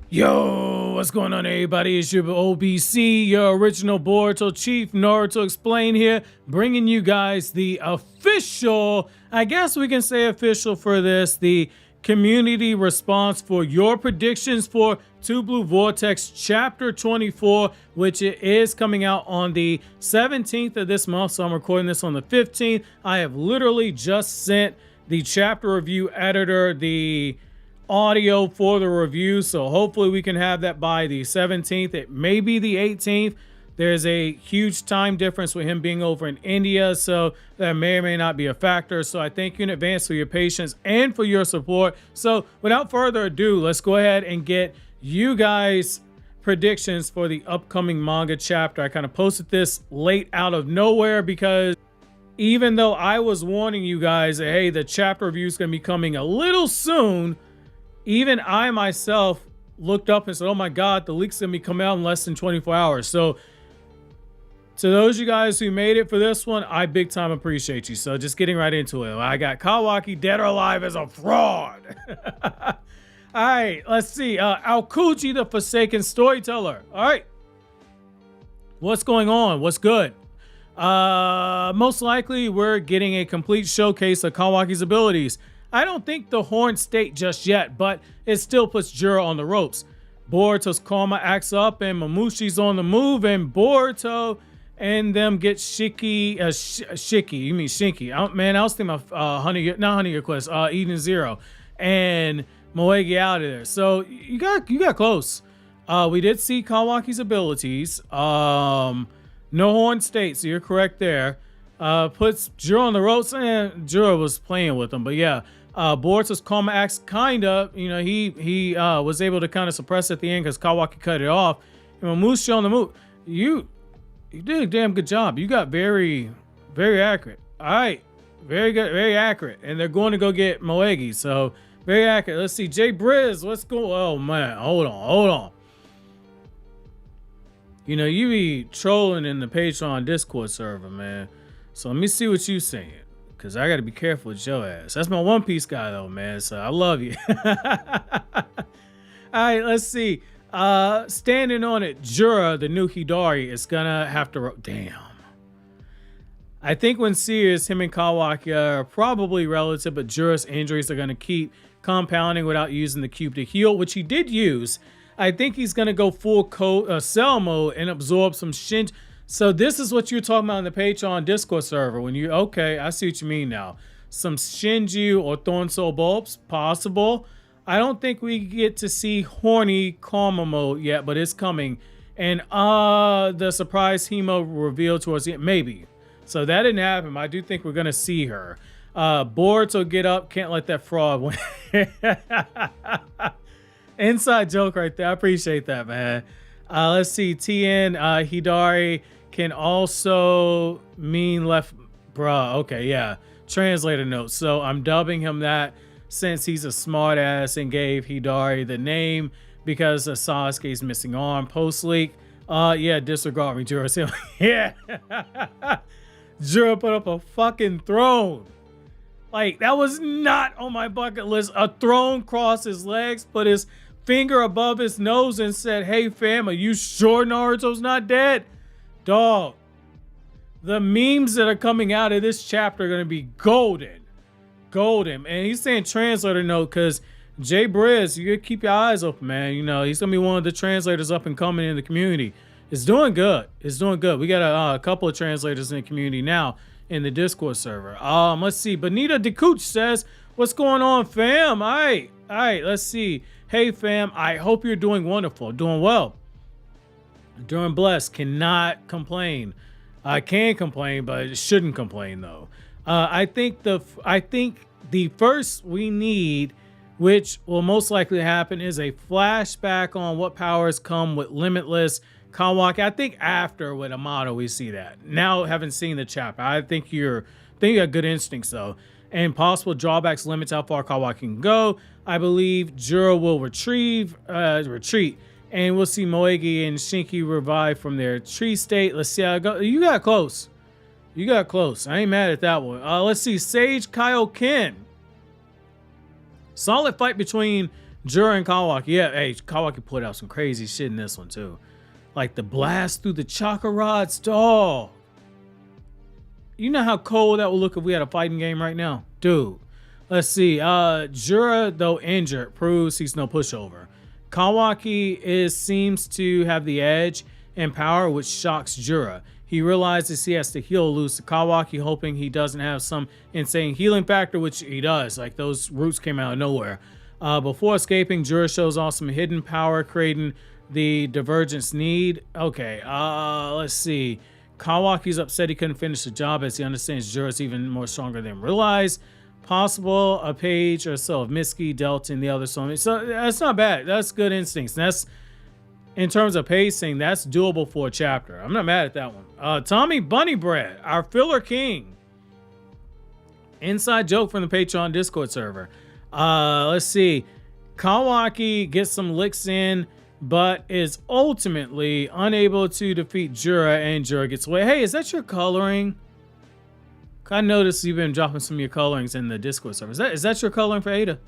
Yo, what's going on, everybody? It's your OBC, your original Boruto Chief, Naruto Explain here, bringing you guys the official, I guess we can say official for this, the community response for your predictions for Two Blue Vortex Chapter 24, which it is coming out on the 17th of this month, so I'm recording this on the 15th. I have literally just sent the chapter review editor the audio for the review, so hopefully we can have that by the 17th. It may be the 18th. There's a huge time difference with him being over in India, so that may or may not be a factor. So I thank you in advance for your patience and for your support. So without further ado, let's go ahead and get you guys predictions for the upcoming manga chapter. I kind of posted this late out of nowhere because even though I was warning you guys that, hey, the chapter review is going to be coming a little soon, even I myself looked up and said, oh my God, the leak's gonna be coming out in less than 24 hours. So to those of you guys who made it for this one, I big time appreciate you. So just getting right into it. I got Kawaki dead or alive as a fraud. All right, let's see. Aokuji, the Forsaken Storyteller. All right. What's going on? What's good? Most likely we're getting a complete showcase of Kawaki's abilities. I don't think the horn state just yet, but it still puts Jura on the ropes. Boruto's karma acts up and Momoshiki's on the move, and Boruto and them get Shiki, you mean Shinki. Man, I was thinking of not Honey Your Quest, Eden Zero, and Moegi out of there. So you got close. We did see Kawaki's abilities. No horn state, so you're correct there. Puts Jura on the ropes, and Jura was playing with him, but yeah. Boruto's karma acts kinda, he was able to kind of suppress at the end because Kawaki cut it off. And Momoshiki on the move, you did a damn good job. You got very, very accurate. All right, very good, very accurate. And they're going to go get Moegi, so very accurate. Let's see, Jay Briz, let's go. Oh man, hold on. You be trolling in the Patreon Discord server, man. So let me see what you saying. Cause I gotta be careful with your ass. That's my One Piece guy though, man. So I love you. All right, let's see. Standing on it, Jura, the new Hidari, is gonna have to. Damn. I think when serious, him and Kawaki are probably relative, but Jura's injuries are gonna keep compounding without using the cube to heal, which he did use. I think he's gonna go full cell mode and absorb some SHINJU. So this is what you're talking about in the Patreon Discord server. When you, okay, I see what you mean now. Some SHINJU or Thorn Soul Bulbs, possible. I don't think we get to see horny karma mode yet, but it's coming. And the surprise Hemo revealed towards the end, maybe. So that didn't happen. I do think we're gonna see her. Boruto get up, can't let that fraud win. Inside joke right there. I appreciate that, man. Let's see, TN Hidari can also mean left, bruh. Okay, yeah. Translator note. So I'm dubbing him that since he's a smart ass and gave Hidari the name because of Sasuke's missing arm post leak. Yeah, disregard me, Jura. Yeah. Jura put up a fucking throne. Like, that was not on my bucket list. A throne crossed his legs, put his finger above his nose and said, hey fam, are you sure Naruto's not dead? Dog, the memes that are coming out of this chapter are going to be golden. And he's saying translator note because Jay Briz, you gotta keep your eyes open, man. He's going to be one of the translators up and coming in the community. It's doing good. We got a couple of translators in the community now in the Discord server. Let's see. Bonita DeCooch says, what's going on, fam? All right, let's see. Hey fam, I hope you're doing wonderful, doing well, doing blessed, cannot complain. I can complain, but shouldn't complain though. I think the first we need, which will most likely happen, is a flashback on what powers come with Limitless Kawaki. I think after with Amato we see that. Now, haven't seen the chapter, I think you got good instincts though. And possible drawbacks limits how far Kawaki can go. I believe Jura will retreat, and we'll see Moegi and Shinki revive from their tree state. Let's see how it goes. You got close. I ain't mad at that one. Let's see, Sage Kaioken. Solid fight between Jura and Kawaki. Yeah, hey, Kawaki put out some crazy shit in this one too. Like the blast through the chakra rods, dog. You know how cold that would look if we had a fighting game right now? Dude. Let's see. Jura, though injured, proves he's no pushover. Kawaki seems to have the edge and power, which shocks Jura. He realizes he has to heal loose to Kawaki, hoping he doesn't have some insane healing factor, which he does. Like those roots came out of nowhere. Before escaping, Jura shows off some hidden power, creating the divergence need. Okay, let's see. Kawaki's upset he couldn't finish the job as he understands Jura's even more stronger than realized. Possible a page or so of Mitsuki, Delta, and the other so that's not bad. That's good instincts. That's in terms of pacing, that's doable for a chapter. I'm not mad at that one. Tommy Bunny Bread, our filler king. Inside joke from the Patreon Discord server. Let's see. Kawaki gets some licks in, but is ultimately unable to defeat Jura, and Jura gets away. Hey, is that your coloring? I noticed you've been dropping some of your colorings in the Discord server. Is that your coloring for Ada?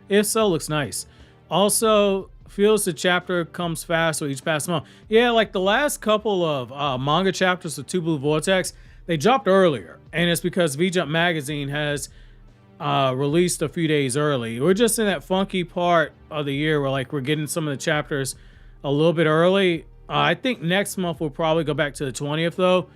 If so, looks nice. Also, feels the chapter comes fast with each passing month. Yeah, like the last couple of manga chapters of Two Blue Vortex, they dropped earlier. And it's because V-Jump Magazine has released a few days early. We're just in that funky part of the year where like we're getting some of the chapters a little bit early. I think next month we'll probably go back to the 20th though.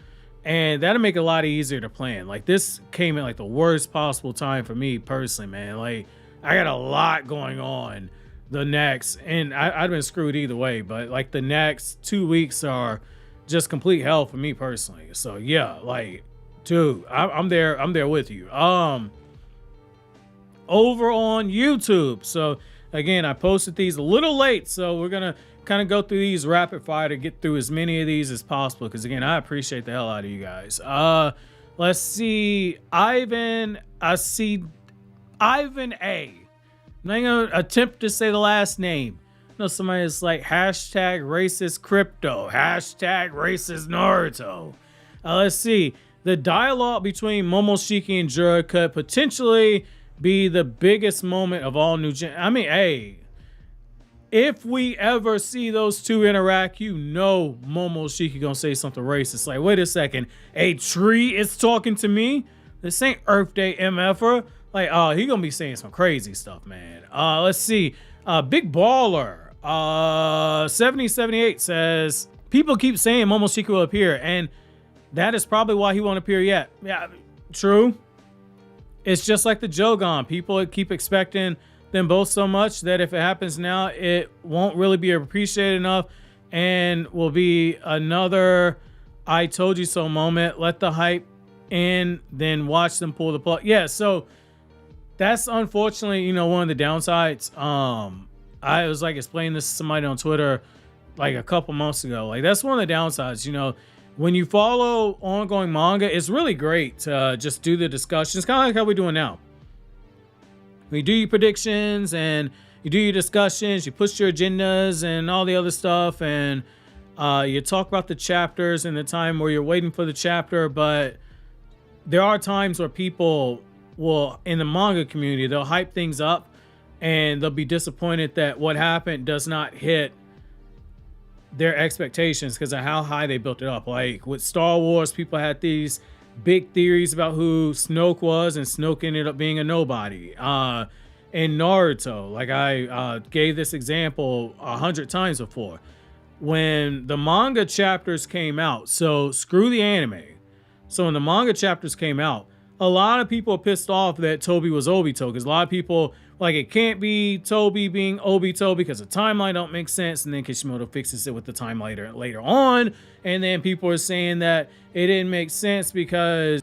And that'll make it a lot easier to plan. Like this came at like the worst possible time for me personally, man. Like I got a lot going on the next, and I'd been screwed either way, but like the next 2 weeks are just complete hell for me personally. So yeah, like dude, I'm there with you. Over on YouTube. So again, I posted these a little late, so we're gonna kind of go through these rapid fire to get through as many of these as possible, because again, I appreciate the hell out of you guys. Let's see. Ivan A. I'm not gonna attempt to say the last name. I know somebody's like hashtag racist crypto, hashtag racist Naruto. Let's see. The dialogue between Momoshiki and Jura could potentially be the biggest moment of all new gen. I mean, hey, if we ever see those two interact, you know Momoshiki gonna say something racist. Like, wait a second, a tree is talking to me? This ain't Earth Day MFer. Like, he gonna be saying some crazy stuff, man. Let's see. Big Baller 7078 says, people keep saying Momoshiki will appear, and that is probably why he won't appear yet. Yeah, true. It's just like the Jogon. People keep expecting them both so much that if it happens now, it won't really be appreciated enough and will be another I told you so moment. Let the hype in, then watch them pull the plug. Yeah, so that's unfortunately, you know, one of the downsides. I was like explaining this to somebody on Twitter like a couple months ago. Like that's one of the downsides, you know. When you follow ongoing manga, it's really great to just do the discussions, kind of like how we're doing now. We do your predictions and you do your discussions, you push your agendas and all the other stuff, and you talk about the chapters and the time where you're waiting for the chapter. But there are times where people will, in the manga community, they'll hype things up and they'll be disappointed that what happened does not hit their expectations because of how high they built it up. Like with Star Wars, people had these big theories about who Snoke was, and Snoke ended up being a nobody. In Naruto, like I gave this example 100 times before. When the manga chapters came out, so screw the anime. So when the manga chapters came out, a lot of people pissed off that Toby was Obito, because a lot of people like it can't be Toby being Obito because the timeline don't make sense, and then Kishimoto fixes it with the timeline later on, and then people are saying that it didn't make sense because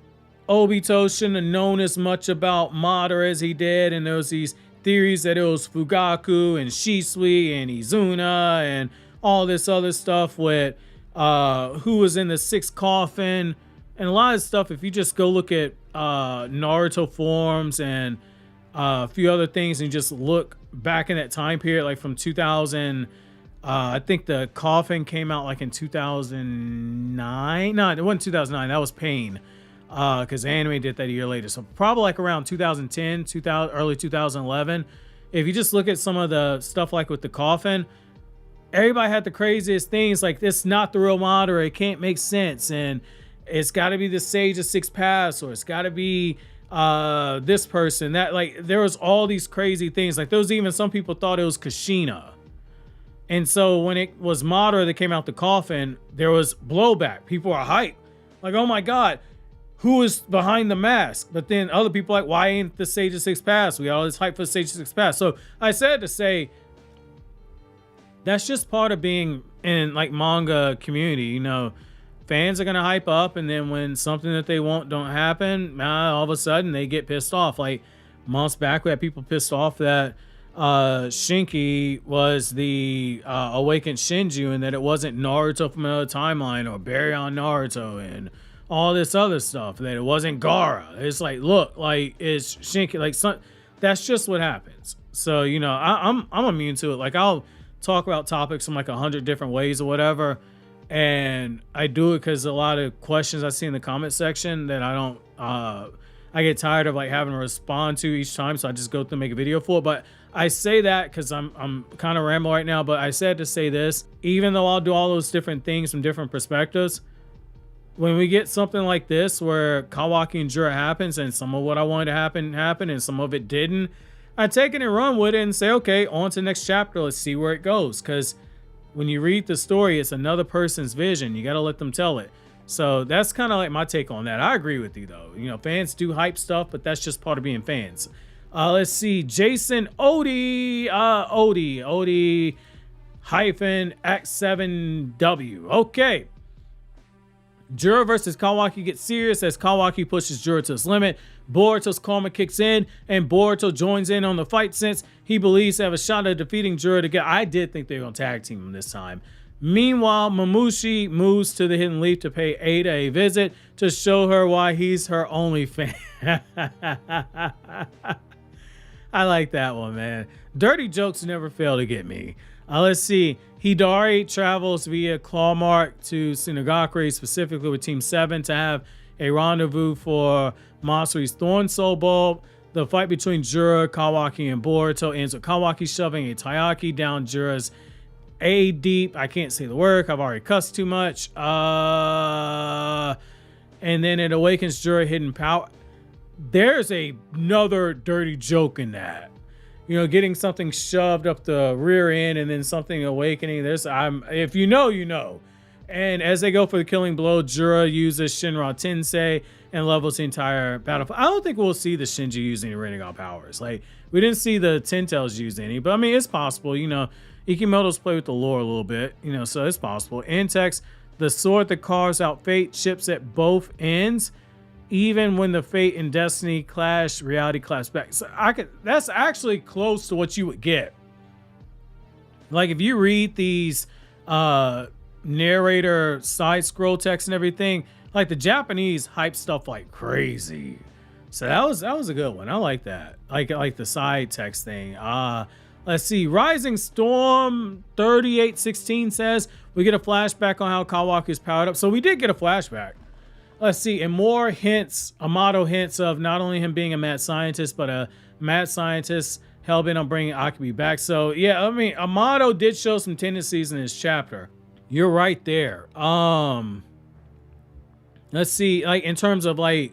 Obito shouldn't have known as much about Madara as he did, and there was these theories that it was Fugaku and Shisui and Izuna and all this other stuff with who was in the sixth coffin and a lot of stuff. If you just go look at Naruto forums and a few other things and just look back in that time period, like from 2000, I think the coffin came out like in 2009. No, it wasn't 2009. That was Pain, because anime did that a year later. So probably like around 2010, early 2011 if you just look at some of the stuff like with the coffin, everybody had the craziest things like it's not the real Madara, it can't make sense, and it's got to be the Sage of Six Paths, or it's got to be this person that, like, there was all these crazy things. Like there was even some people thought it was Kushina, and so when it was Madara that came out the coffin, there was blowback. People are hyped, like, oh my god, who is behind the mask? But then other people like, why ain't the Sage of Six Paths? We got all this hype for the Sage of Six Paths. So I said to say, that's just part of being in like manga community. You know, fans are gonna hype up, and then when something that they want don't happen, all of a sudden they get pissed off. Like months back, we had people pissed off that Shinki was the awakened Shinju, and that it wasn't Naruto from another timeline, or Barry on Naruto, and all this other stuff, that it wasn't Gaara. It's like, look, like it's Shinki. Like that's just what happens. So you know, I'm immune to it. Like I'll talk about topics in like 100 different ways or whatever, and I do it because a lot of questions I see in the comment section that I don't I get tired of like having to respond to each time, so I just go through and make a video for it. But I say that because I'm kind of rambling right now, but I said to say this, even though I'll do all those different things from different perspectives, when we get something like this where Kawaki and Jura happens, and some of what I wanted to happen happened and some of it didn't, I take it and run with it and say, okay, on to the next chapter. Let's see where it goes. Because when you read the story, it's another person's vision. You got to let them tell it. So that's kind of like my take on that. I agree with you, though. You know, fans do hype stuff, but that's just part of being fans. Let's see. Jason Odie hyphen X7W. Okay. Jura versus Kawaki gets serious as Kawaki pushes Jura to his limit. Boruto's karma kicks in, and Boruto joins in on the fight since he believes they have a shot at defeating Jura together. I did think they were going to tag team him this time. Meanwhile, Momoshiki moves to the Hidden Leaf to pay Ada a visit to show her why he's her only fan. I like that one, man. Dirty jokes never fail to get me. Let's see. Hidari travels via Clawmark to Tsunagakure, specifically with Team 7, to have a rendezvous for Masuri's Thorn Soul Bulb. The fight between Jura, Kawaki, and Boruto ends with Kawaki shoving a taiyaki down Jura's A deep. I can't say the word. I've already cussed too much. And then it awakens Jura hidden power. There's another dirty joke in that. You know, getting something shoved up the rear end and then something awakening. If you know, you know. And as they go for the killing blow, Jura uses Shinra Tensei and levels the entire battlefield. I don't think we'll see the Shinji use any Rinnegan powers. Like, we didn't see the Ten-Tails use any, but I mean, it's possible. You know, Ikimoto's play with the lore a little bit, you know, so it's possible. In text, the sword that carves out fate ships at both ends. Even when the fate and destiny clash, reality claps back. So that's actually close to what you would get. Like if you read these narrator side scroll text and everything, like the Japanese hype stuff like crazy. So that was a good one. I like that. Like the side text thing. Let's see. Rising Storm 3816 says we get a flashback on how Kawaki is powered up. So we did get a flashback. Let's see, and more hints, Amato hints of not only him being a mad scientist, but a mad scientist hell-bent on bringing Akemi back. So, yeah, I mean, Amato did show some tendencies in his chapter. You're right there. Let's see, like, in terms of, like,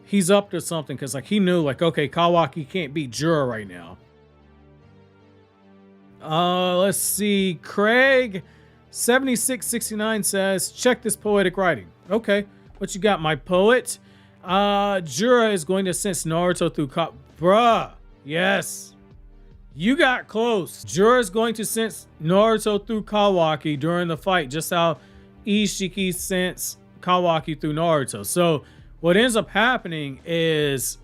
he's up to something, because, like, he knew, like, okay, Kawaki can't beat Jura right now. Let's see, Craig 7669 says, check this poetic writing. Okay. What you got, my poet? Jura is going to sense Naruto through Bruh. Yes. You got close. Jura is going to sense Naruto through Kawaki during the fight, just how Ishiki sensed Kawaki through Naruto. So what ends up happening is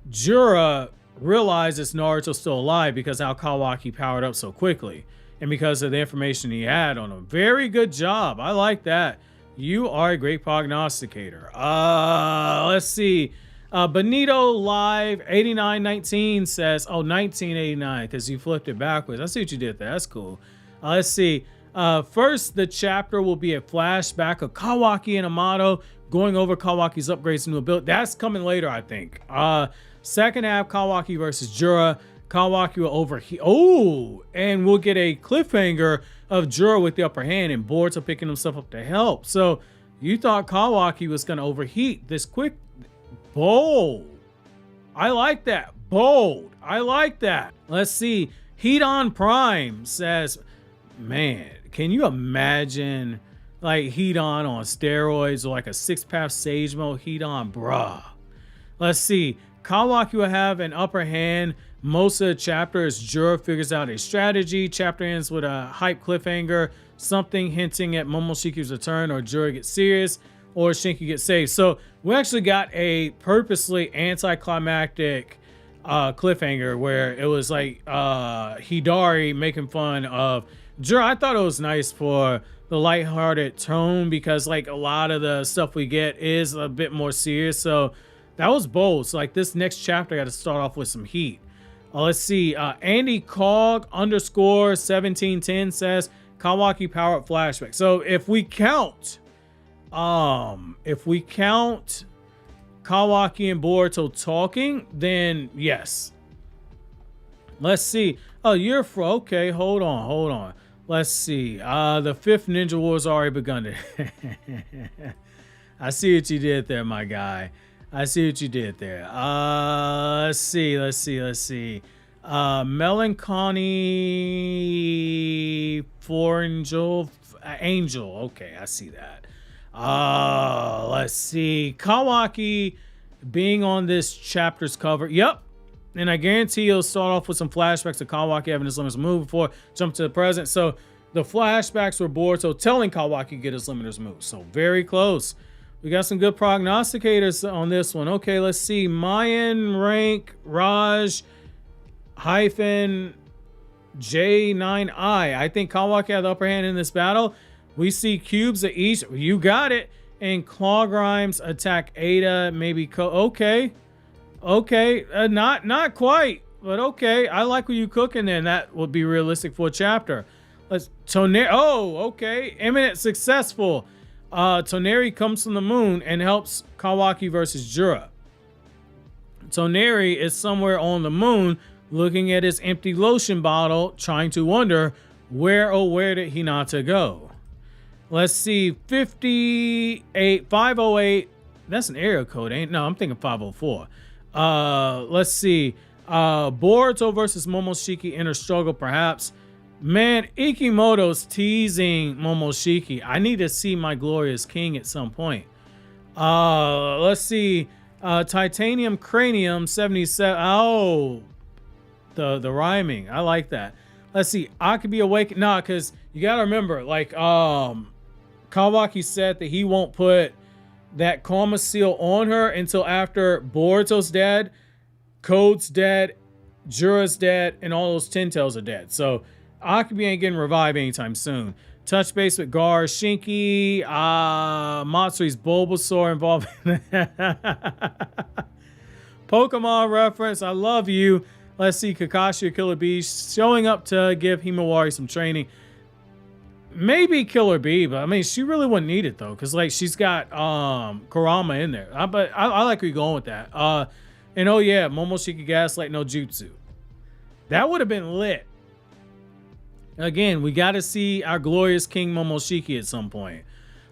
Jura realizes Naruto's still alive because how Kawaki powered up so quickly. And because of the information he had on him. Very good job. I like that. You are a great prognosticator. Let's see. Benito Live 8919 says, oh, 1989, because you flipped it backwards. I see what you did there. That's cool. Let's see. First, the chapter will be a flashback of Kawaki and Amato going over Kawaki's upgrades to new ability. That's coming later, I think. Second half, Kawaki versus Jura. Kawaki will overheat. Oh, and we'll get a cliffhanger of Jura with the upper hand and Boruto picking himself up to help. So you thought Kawaki was going to overheat this quick. Bold. I like that. Bold. I like that. Let's see. Heat-on Prime says, man, can you imagine like Heat-on steroids or like a 6-path Sage Mode Heat-on? Bruh. Let's see. Kawaki will have an upper hand most of the chapter as Jura figures out a strategy. Chapter ends with a hype cliffhanger, something hinting at Momoshiki's return, or Jura gets serious, or Shinki gets saved. So we actually got a purposely anticlimactic cliffhanger where it was like Hidari making fun of Jura. I thought it was nice for the lighthearted tone because like a lot of the stuff we get is a bit more serious. So that was bold. So like this next chapter, I got to start off with some heat. Let's see. Andy Cog _ 1710 says Kawaki power up flashback. So if we count Kawaki and Boruto talking, then yes. Let's see. Oh, you're for okay. Hold on. Let's see. The 5th Ninja War's already begun. I see what you did there, my guy. I see what you did there. Let's see. Melancholy for Angel. Okay, I see that. Let's see. Kawaki being on this chapter's cover. Yep. And I guarantee he'll start off with some flashbacks of Kawaki having his limiters move before jump to the present. So the flashbacks were Boruto telling Kawaki to get his limiters moved. So very close. We got some good prognosticators on this one. Okay, let's see. Mayan rank Raj -J9I. I think Kawaki had the upper hand in this battle. We see cubes of each. You got it. And Claw Grimes attack Ada. Maybe okay. Not quite, but okay. I like what you cooking there. And that would be realistic for a chapter. Let's Toneri. Oh, okay. Imminent successful. Toneri comes from the moon and helps Kawaki versus Jura. Toneri is somewhere on the moon looking at his empty lotion bottle, trying to wonder where did Hinata go? Let's see, 508. That's an area code, ain't? No, I'm thinking 504. Let's see. Boruto versus Momoshiki inner struggle, perhaps. Man, Ikimoto's teasing Momoshiki. I need to see my glorious king at some point. Let's see. Titanium Cranium 77. Oh, the rhyming. I like that. Let's see. I could be awake. Nah, because you got to remember, like, Kawaki said that he won't put that karma seal on her until after Boruto's dead, Code's dead, Jura's dead, and all those Ten Tails are dead. So Akibi ain't getting revived anytime soon. Touch base with Gar, Shinki, Matsui's Bulbasaur involved. Pokemon reference. I love you. Let's see. Kakashi or Killer Bee showing up to give Himawari some training. Maybe Killer Bee, but I mean, she really wouldn't need it though, because like she's got Kurama in there. But I like where you're going with that. And oh yeah, Momoshiki Gaslight no Jutsu. That would have been lit. Again, we got to see our glorious King Momoshiki at some point.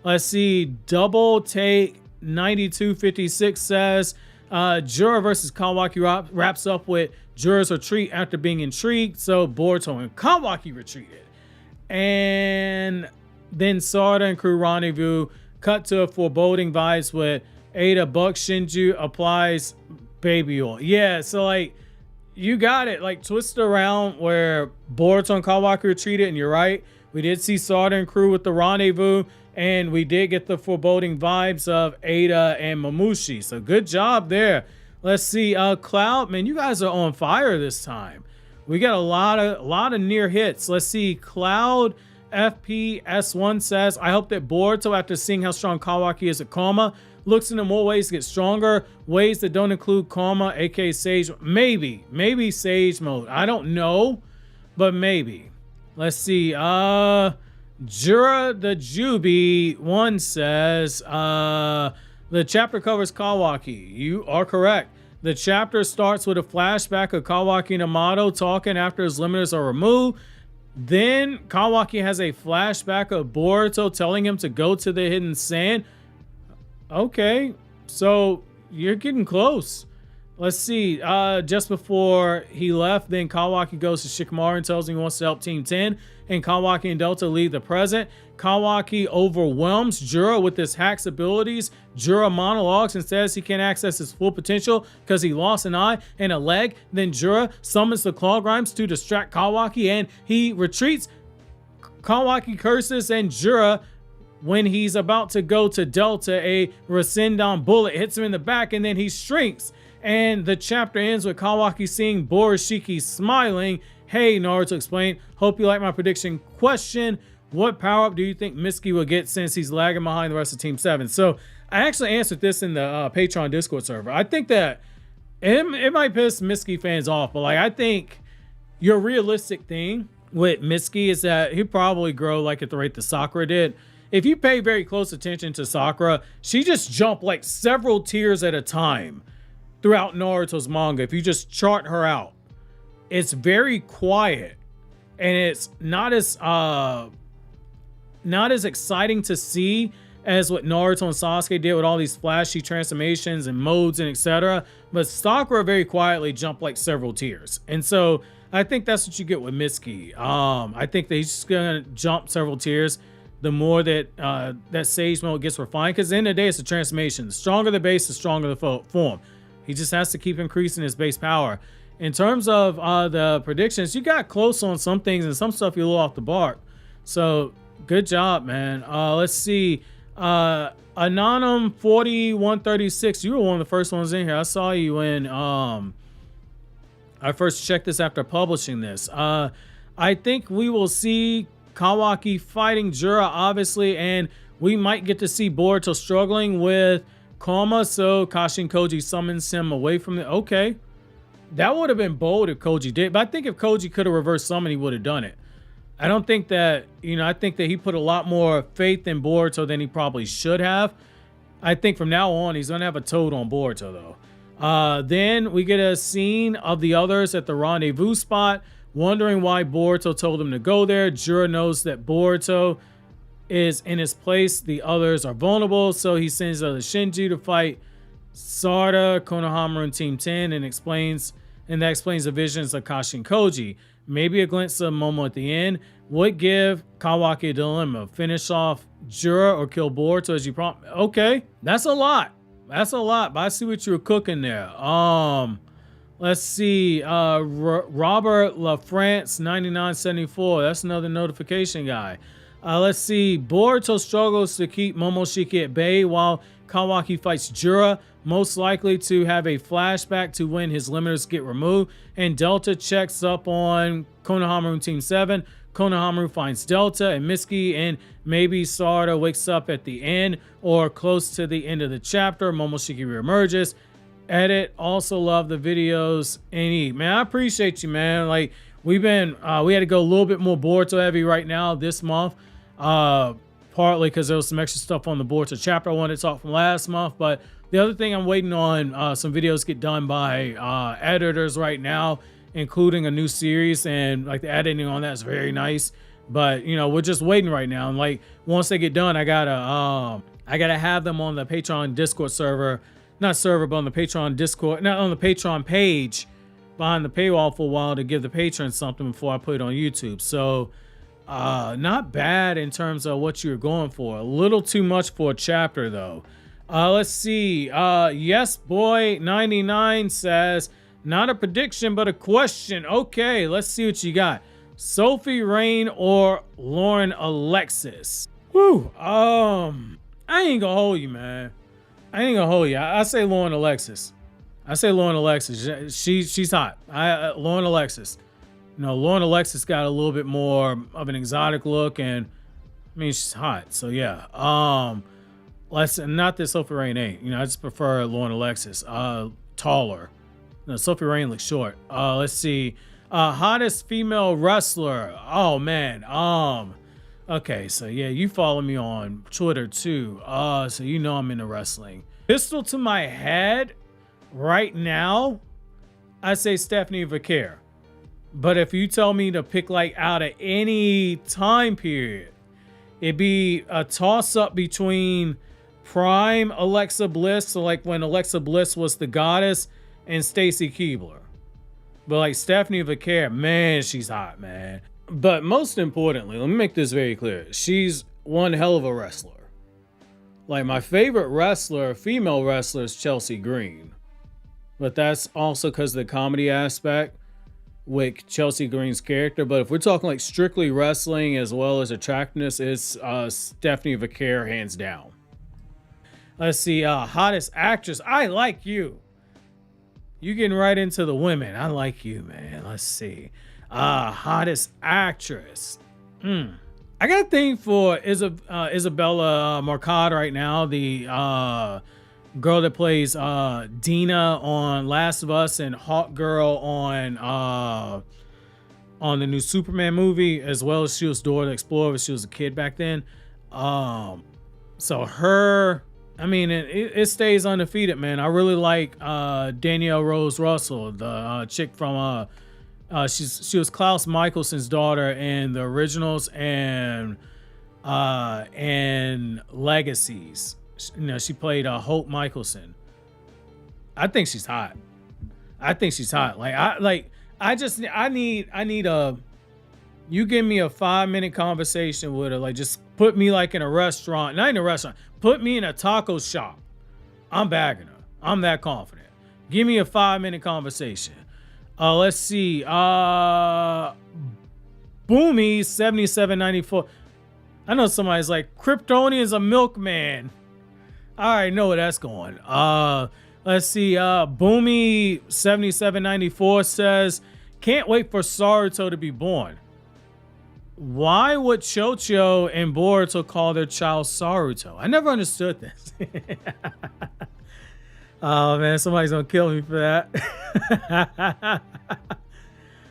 Let's see. Double Take 9256 says Jura versus Kawaki wraps up with Jura's retreat after being intrigued. So Boruto and Kawaki retreated. And then Sarda and crew rendezvous. Cut to a foreboding vibes with Ada Buck Shinju applies baby oil. Yeah, so like you got it, like twist around where Boruto and Kawaki retreated, and you're right. We did see Sarda and crew with the rendezvous, and we did get the foreboding vibes of Ada and Mamushi. So good job there. Let's see, Cloud, man, you guys are on fire this time. We got a lot of near hits. Let's see, Cloud FPS1 says, I hope that Boruto, after seeing how strong Kawaki is at Karma, looks into more ways to get stronger, ways that don't include Karma, aka Sage. Maybe Sage mode. I don't know, but maybe. Let's see. Jura the Jubi 1 says, the chapter covers Kawaki. You are correct. The chapter starts with a flashback of Kawaki and Amato talking after his limiters are removed. Then Kawaki has a flashback of Boruto telling him to go to the hidden sand. Okay, so you're getting close. Let's see. Just before he left, then Kawaki goes to Shikamaru and tells him he wants to help Team 10. And Kawaki and Delta leave the present. Kawaki overwhelms Jura with his hacks abilities. Jura monologues and says he can't access his full potential because he lost an eye and a leg. Then Jura summons the Claw Grimes to distract Kawaki and he retreats. Kawaki curses and Jura, when he's about to go to Delta, a Rasendan bullet hits him in the back and then he shrinks. And the chapter ends with Kawaki seeing Momoshiki smiling. Hey, Naruto explained. Hope you like my prediction. Question: what power-up do you think Miscalculation will get since he's lagging behind the rest of Team 7? So I actually answered this in the Patreon Discord server. I think that it might piss Miscalculation fans off, but like I think your realistic thing with Miscalculation is that he'll probably grow like at the rate that Sakura did. If you pay very close attention to Sakura, she just jumped like several tiers at a time throughout Naruto's manga. If you just chart her out, it's very quiet and it's not as exciting to see as what Naruto and Sasuke did with all these flashy transformations and modes and etc. But Sakura very quietly jumped like several tiers, and so I think that's what you get with Mitsuki. I think that he's just gonna jump several tiers the more that that Sage mode gets refined, because at the end of the day, it's a transformation. The stronger the base, the stronger the form. He just has to keep increasing his base power. In terms of the predictions, you got close on some things and some stuff you're a little off the mark. So good job, man. Let's see. Anonymous 4136. You were one of the first ones in here. I saw you when I first checked this after publishing this. I think we will see Kawaki fighting Jura, obviously, and we might get to see Boruto struggling with Koma, so Kashin Koji summons him away from the... Okay. That would have been bold if Koji did, but I think if Koji could have reversed summon, he would have done it. I don't think that, I think that he put a lot more faith in Boruto than he probably should have. I think from now on, he's going to have a toad on Boruto, though. Then we get a scene of the others at the rendezvous spot, wondering why Boruto told him to go there. Jura knows that Boruto is in his place. The others are vulnerable, so he sends the SHINJU to fight Sarda, Konoha, and Team 10, and that explains the visions of Kashin Koji. Maybe a glimpse of Momo at the end would give Kawaki a dilemma: finish off Jura or kill Boruto as you prompt. Okay, that's a lot. That's a lot, but I see what you were cooking there. Let's see. Robert LaFrance 9974. That's another notification guy. Let's see. Boruto struggles to keep Momoshiki at bay while Kawaki fights Jura, most likely to have a flashback to when his limiters get removed. And Delta checks up on Konohamaru Team 7. Konohamaru finds Delta and Mitsuki, and maybe Sarda wakes up at the end or close to the end of the chapter. Momoshiki reemerges. Edit. Also love the videos. And man, I appreciate you, man. Like we had to go a little bit more Boruto heavy right now this month. Partly because there was some extra stuff on the Boruto chapter I wanted to talk from last month, but the other thing I'm waiting on, some videos get done by editors right now, including a new series, and like the editing on that is very nice. But we're just waiting right now, and like once they get done, I gotta have them on the Patreon Discord server, not server, but on the Patreon Discord, not on the Patreon page behind the paywall for a while to give the patrons something before I put it on YouTube. So not bad in terms of what you're going for. A little too much for a chapter though. Let's see. Yes Boy 99 says, not a prediction but a question. Okay, let's see what you got. Sophie Rain or Lauren Alexis? Whew. I ain't gonna hold you, man. I ain't gonna hold you. I say Lauren Alexis. She's hot. Lauren Alexis. Lauren Alexis got a little bit more of an exotic look, and I mean she's hot. So yeah. Not that Sophie Rain ain't. I just prefer Lauren Alexis. Taller. No, Sophie Rain looks short. Let's see. Hottest female wrestler. Oh man. Okay, so yeah, you follow me on Twitter too. So I'm into wrestling. Pistol to my head. right now, I say Stephanie Vaquer. But if you tell me to pick like out of any time period, it'd be a toss-up between prime Alexa Bliss, so like when Alexa Bliss was the goddess, and Stacy Keibler. But like Stephanie Vaquer, man, she's hot, man. But most importantly, let me make this very clear. She's one hell of a wrestler. Like my favorite wrestler, female wrestler, is Chelsea Green. But that's also because of the comedy aspect with Chelsea Green's character. But if we're talking like strictly wrestling as well as attractiveness, it's Stephanie Vaquer hands down. Let's see, hottest actress. I like you. You getting right into the women. I like you, man. Let's see. Hottest actress. I got a thing for Isabella Marcotte right now, the girl that plays Dina on Last of Us and Hawk Girl on the new Superman movie, as well as she was Dora the Explorer, but she was a kid back then. So her, I mean, it stays undefeated, man. I really like Danielle Rose Russell, the chick from she was Klaus Michelson's daughter in the originals and Legacies. You know, she played Hope Michelson. I think she's hot. I need a, you give me a 5-minute conversation with her, like just put me like in a restaurant, not in a restaurant, put me in a taco shop. I'm bagging her. I'm that confident. Give me a 5-minute conversation. Let's see. Boomy 7794. I know somebody's like, KRYPTONIAN's a milkman. I already know where that's going. Let's see. Boomy 7794 says, can't wait for Saruto to be born. Why would Chocho and Boruto call their child Saruto? I never understood this. Oh man, somebody's gonna kill me for that.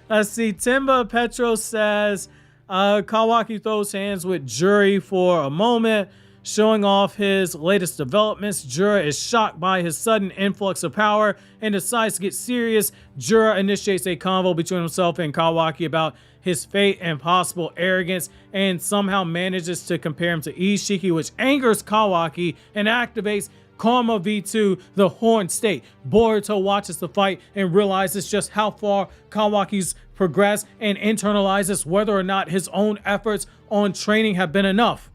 Let's see. Timba Petro says, Kawaki throws hands with Jura for a moment, showing off his latest developments. Jura is shocked by his sudden influx of power and decides to get serious. Jura initiates a convo between himself and Kawaki about his fate and possible arrogance, and somehow manages to compare him to Ishiki, which angers Kawaki and activates Karma V2, the Horn State. Boruto watches the fight and realizes just how far Kawaki's progressed and internalizes whether or not his own efforts on training have been enough.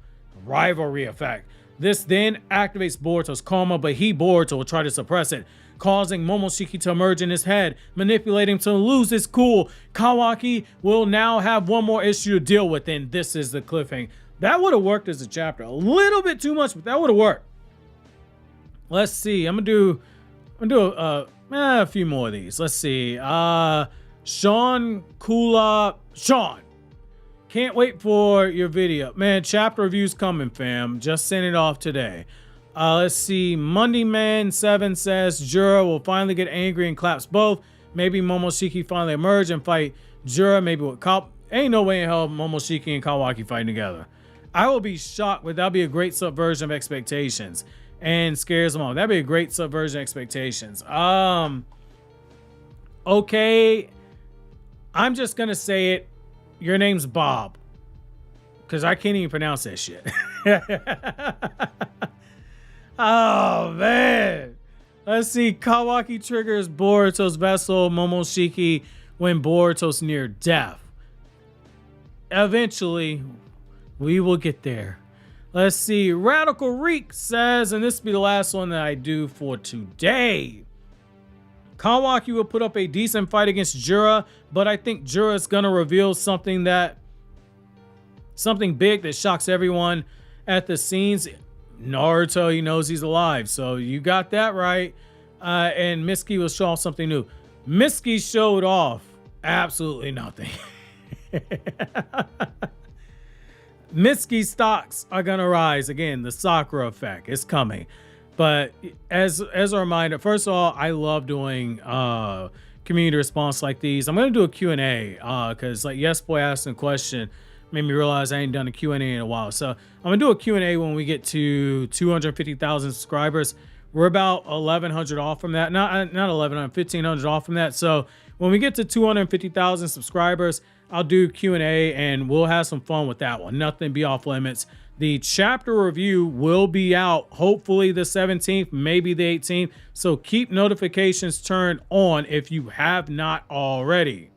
Rivalry effect. This then activates Boruto's karma, but Boruto will try to suppress it, causing Momoshiki to emerge in his head, manipulating him to lose his cool. Kawaki will now have one more issue to deal with, and this is the cliffhanger. That would have worked as a chapter. A little bit too much, but that would have worked. Let's see. I'm gonna do a few more of these. Let's see. Sean Kula. Sean, can't wait for your video, man. Chapter reviews coming, fam. Just sent it off today. Let's see. Monday Man 7 says Jura will finally get angry and claps both. Maybe Momoshiki finally emerge and fight Jura. Maybe with ain't no way in hell Momoshiki and Kawaki fighting together. I will be shocked, but that'll be a great subversion of expectations. And scares them all. That'd be a great subversion of expectations. Okay. I'm just gonna say it. Your name's Bob. Because I can't even pronounce that shit. Oh, man. Let's see. Kawaki triggers Boruto's vessel, Momoshiki, when Boruto's near death. Eventually, we will get there. Let's see. Radical Reek says, and this will be the last one that I do for today. Kawaki will put up a decent fight against Jura, but I think Jura is going to reveal something big that shocks everyone at the scenes. Naruto, he knows he's alive, so you got that right. And Mitsuki will show off something new. Mitsuki showed off absolutely nothing. Mitsuki stocks are gonna rise again. The Sakura effect is coming. But as a reminder, first of all, I love doing community response like these. I'm gonna do a Q&A because like Yes Boy asked a question, made me realize I ain't done a Q&A in a while. So I'm gonna do a Q&A when we get to 250,000 subscribers. We're about 1,100 off from that. Not 1,100, 1,500 off from that. So when we get to 250,000 subscribers, I'll do Q&A and we'll have some fun with that one. Nothing be off limits. The chapter review will be out hopefully the 17th, maybe the 18th. So keep notifications turned on if you have not already.